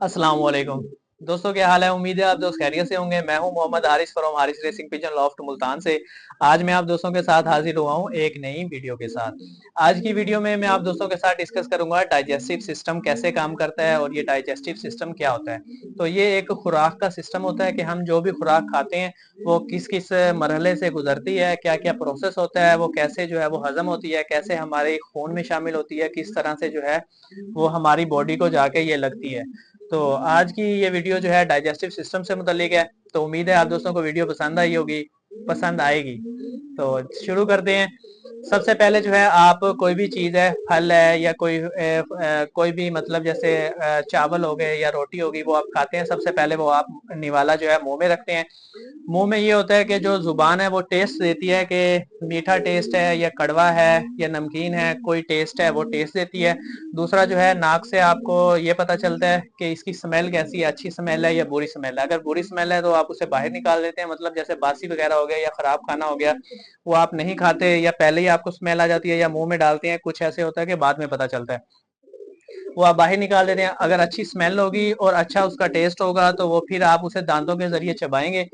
अस्सलाम वालेकुम दोस्तों, क्या हाल है। उम्मीद है आप दोस्त खैरियत से होंगे। मैं हूं Mohammad Haris from Haris racing pigeon loft Multan से। आज मैं आप दोस्तों के साथ हाजिर हुआ हूं एक नई वीडियो के साथ। आज की वीडियो में मैं आप दोस्तों के साथ डिस्कस करूंगा डाइजेस्टिव सिस्टम कैसे काम करता है और ये डाइजेस्टिव सिस्टम क्या होता है। तो ये एक खुराक का सिस्टम होता है कि हम जो भी खुराक खाते हैं वो किस किस मरहले से गुजरती है, क्या क्या प्रोसेस होता है, वो कैसे जो है वो हजम होती है, कैसे हमारे खून में शामिल होती है, किस तरह से जो है वो हमारी बॉडी को जाके ये लगती है। तो आज की ये वीडियो जो है डाइजेस्टिव सिस्टम से मुतालिक है। तो उम्मीद है आप दोस्तों को वीडियो पसंद आई होगी, पसंद आएगी। तो शुरू करते हैं। सबसे पहले जो है आप कोई भी चीज है, फल है या कोई भी मतलब जैसे चावल हो गए या रोटी होगी, वो आप खाते हैं। सबसे पहले वो आप निवाला जो है मुंह में रखते हैं। मुंह में ये होता है कि जो जुबान है वो टेस्ट देती है कि मीठा टेस्ट है या कड़वा है या नमकीन है, कोई टेस्ट है वो टेस्ट देती है। दूसरा जो है नाक से आपको ये पता चलता है कि इसकी स्मेल कैसी है, अच्छी स्मेल है या बुरी स्मेल है। अगर बुरी स्मेल है तो आप उसे बाहर निकाल देते हैं, मतलब जैसे बासी वगैरह हो गया या खराब खाना हो गया, वो आप नहीं खाते या पहले ही आपको स्मेल आ जाती है या मुंह में डालते हैं। कुछ ऐसे होता है कि बाद में पता चलता है, वो आप बाहर निकाल देते हैं। अगर अच्छी स्मेल होगी और अच्छा उसका टेस्ट होगा तो वो फिर आप उसे दांतों के जरिए चबाएंगे।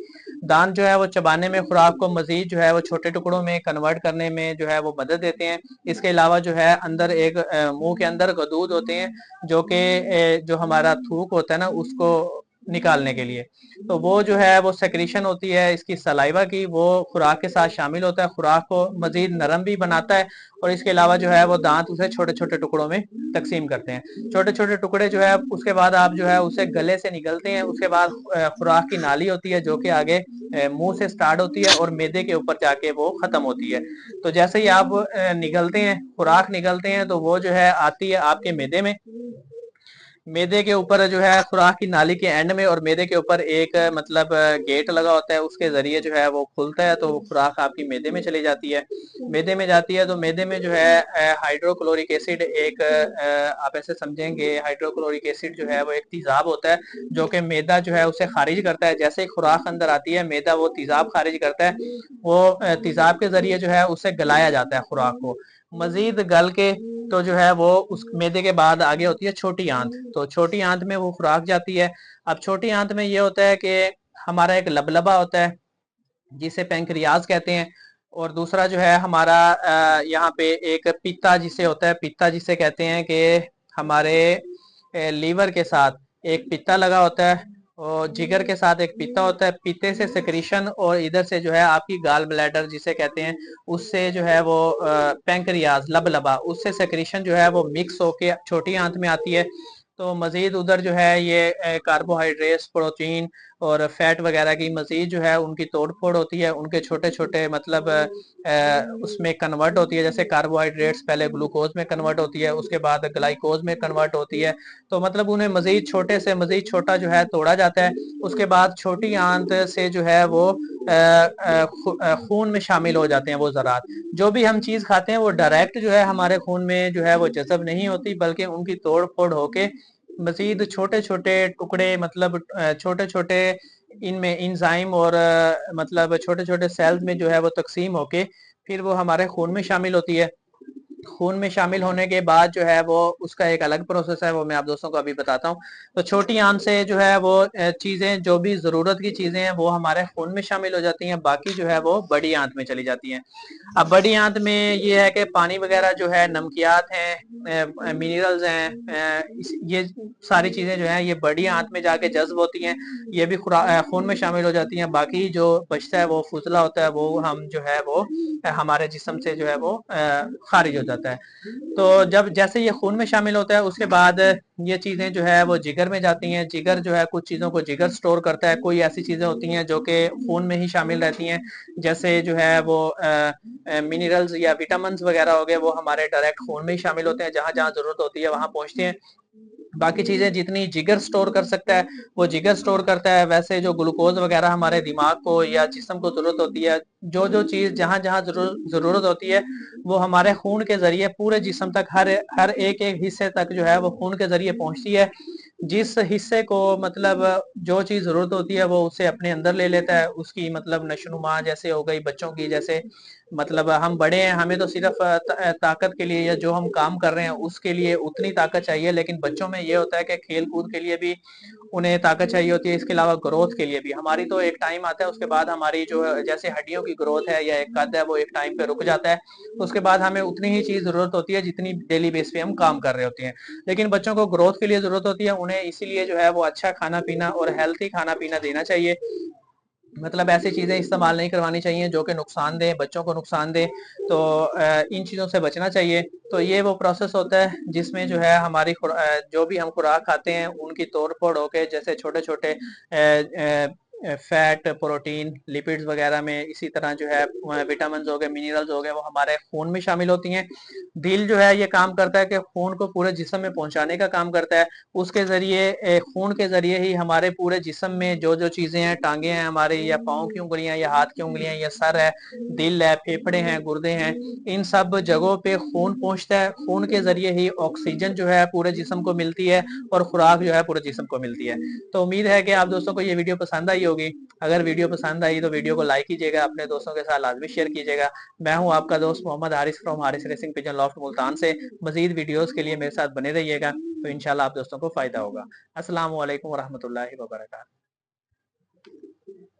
दांत जो है वो चबाने में खुराक को मजीद जो है वो छोटे टुकड़ों में कन्वर्ट करने में जो है वो मदद देते हैं। इसके अलावा जो है अंदर एक मुंह के अंदर गदूद होते हैं जो कि जो हमारा थूक होता है ना उसको निकालने के लिए, तो वो जो है वो सेक्रीशन होती है इसकी सलाइवा की, वो खुराक के साथ शामिल होता है, खुराक को मजीद नरम भी बनाता है। और इसके अलावा जो है वो दांत उसे छोटे छोटे टुकड़ों में तकसीम करते हैं। छोटे छोटे टुकड़े जो है उसके बाद आप जो है उसे गले से निकलते हैं। उसके बाद खुराक की नाली होती है जो कि आगे मुंह से स्टार्ट होती है और मैदे के ऊपर जाके वो खत्म होती है। तो जैसे ही आप निकलते हैं, खुराक निकलते हैं, तो वो जो है आती है आपके मैदे में। मैदे के ऊपर जो है खुराक की नाली के एंड में और मैदे के ऊपर एक मतलब गेट लगा होता है, उसके जरिए जो है वो खुलता है, तो खुराक आपकी मैदे में चली जाती है। मैदे में जाती है तो मैदे में जो है हाइड्रोक्लोरिक एसिड एक आप ऐसे समझेंगे, हाइड्रोक्लोरिक एसिड जो है वो एक तेजाब होता है जो कि मैदा जो है उसे खारिज करता है। जैसे ही खुराक अंदर आती है मैदा वो तेजाब खारिज करता है, वो तेजाब के जरिए जो है उसे गलाया जाता है खुराक को। मजीद गल के तो जो है वो उस मैदे के बाद आगे होती है छोटी आंत, तो छोटी आंत में वो खुराक जाती है। अब छोटी आंत में ये होता है कि हमारा एक लबलबा होता है जिसे पेंक्रियाज कहते हैं, और दूसरा जो है हमारा यहाँ पे एक पित्ता जिसे होता है, पित्ता जिसे कहते हैं कि हमारे लीवर के साथ एक पित्ता लगा होता है और जिगर के साथ एक पित्ता होता है। पित्ते से सेक्रीशन और इधर से जो है आपकी गाल ब्लैडर जिसे कहते हैं, उससे जो है वो पेंक्रियाज लबलबा, उससे सेक्रीशन जो है वो मिक्स होके छोटी आंत में आती है। तो मजीद उधर जो है ये कार्बोहाइड्रेट्स, प्रोटीन और फैट वगैरह की मजीद जो है उनकी तोड़ फोड़ होती है, उनके छोटे छोटे मतलब उसमें कन्वर्ट होती है। जैसे कार्बोहाइड्रेट्स पहले ग्लूकोज में कन्वर्ट होती है, उसके बाद ग्लाइकोज में कन्वर्ट होती है। तो मतलब उन्हें मजीद छोटे से मजीद छोटा जो है तोड़ा जाता है। उसके बाद छोटी आंत से जो है वो खून में शामिल हो जाते हैं वो ज़रात। जो भी हम चीज़ खाते हैं वो डायरेक्ट जो है हमारे खून में जो है वो जज़ब नहीं होती, बल्कि उनकी तोड़ फोड़ होके मजीद छोटे छोटे टुकड़े, मतलब छोटे छोटे इनमें इंजाइम और मतलब छोटे छोटे सेल्स में जो है वो तकसीम होके फिर वो हमारे खून में शामिल होती है। खून में शामिल होने के बाद जो है वो उसका एक अलग प्रोसेस है, वो मैं आप दोस्तों को अभी बताता हूँ। तो छोटी आंत से जो है वो चीजें, जो भी जरूरत की चीजें हैं वो हमारे खून में शामिल हो जाती हैं, बाकी जो है वो बड़ी आंत में चली जाती हैं। अब बड़ी आंत में ये है कि पानी वगैरह जो है, नमकियात हैं, मिनरल्स हैं, ये सारी चीजें जो है ये बड़ी आंत में जाके जज्ब होती हैं, ये भी खून में शामिल हो जाती हैं। बाकी जो बचता है वो फुजला होता है, वो हम जो है वो हमारे जिस्म से जो है वो खारिज हो जाता है। तो जब जैसे ये खून में शामिल होता है उसके बाद ये चीजें जो है वो जिगर में जाती हैं। जिगर जो है कुछ चीजों को जिगर स्टोर करता है, कोई ऐसी चीजें होती हैं जो कि खून में ही शामिल रहती हैं, जैसे जो है वो मिनरल्स या विटामिन वगैरह हो गए, वो हमारे डायरेक्ट खून में ही शामिल होते हैं, जहां जहां जरूरत होती है वहां पहुंचते हैं। बाकी चीजें जितनी जिगर स्टोर कर सकता है वो जिगर स्टोर करता है। वैसे जो ग्लूकोज वगैरह हमारे दिमाग को या जिस्म को जरूरत होती है, जो जो चीज जहां जहां जरूरत होती है, वो हमारे खून के जरिए पूरे जिस्म तक, हर हर एक एक हिस्से तक जो है वो खून के जरिए पहुंचती है। जिस हिस्से को मतलब जो चीज जरूरत होती है वो उसे अपने अंदर ले लेता है। उसकी मतलब नशोनुमा जैसे हो गई बच्चों की, जैसे मतलब हम बड़े हैं, हमें तो सिर्फ ताकत के लिए या जो हम काम कर रहे हैं उसके लिए उतनी ताकत चाहिए, लेकिन बच्चों में ये होता है कि खेल कूद के लिए भी उन्हें ताकत चाहिए होती है, इसके अलावा ग्रोथ के लिए भी। हमारी तो एक टाइम आता है, उसके बाद हमारी जो जैसे हड्डियों की ग्रोथ है या एक कद है वो एक टाइम पे रुक जाता है, उसके बाद हमें उतनी ही चीज जरूरत होती है जितनी डेली बेस पे हम काम कर रहे होते हैं। लेकिन बच्चों को ग्रोथ के लिए जरूरत होती है, उन्हें इसीलिए जो है वो अच्छा खाना पीना और हेल्थी खाना पीना देना चाहिए। मतलब ऐसी चीजें इस्तेमाल नहीं करवानी चाहिए जो कि नुकसान दें, बच्चों को नुकसान दें। तो इन चीजों से बचना चाहिए। तो ये वो प्रोसेस होता है जिसमें जो है हमारी जो भी हम खुराक खाते हैं उनकी तोड़ फोड़ होके, जैसे छोटे छोटे फैट, प्रोटीन, लिपिड्स वगैरह में, इसी तरह जो है विटामिन हो गए, मिनरल्स हो गए, वो हमारे खून में शामिल होती हैं। दिल जो है ये काम करता है कि खून को पूरे जिस्म में पहुंचाने का काम करता है। उसके जरिए खून के जरिए ही हमारे पूरे जिस्म में जो जो चीजें हैं, टांगे हैं हमारे, या पाँव की उंगलियां, या हाथ की उंगलियां, या सर है, दिल है, फेफड़े हैं, गुर्दे हैं, इन सब जगहों पे खून पहुंचता है। खून के जरिए ही ऑक्सीजन जो है पूरे जिस्म को मिलती है और खुराक जो है पूरे जिस्म को मिलती है। तो उम्मीद है कि आप दोस्तों को ये वीडियो पसंद आई होगी। अगर वीडियो पसंद आई तो वीडियो को लाइक कीजिएगा, अपने दोस्तों के साथ लाजमी शेयर कीजिएगा। मैं हूं आपका दोस्त Mohammad Haris from Haris racing pigeon loft Multan से। मजीद वीडियोस के लिए मेरे साथ बने रहिएगा, तो इंशाल्लाह आप दोस्तों को फायदा होगा। अस्सलाम वालेकुम वरहमतुल्लाहि वबरकातुहू।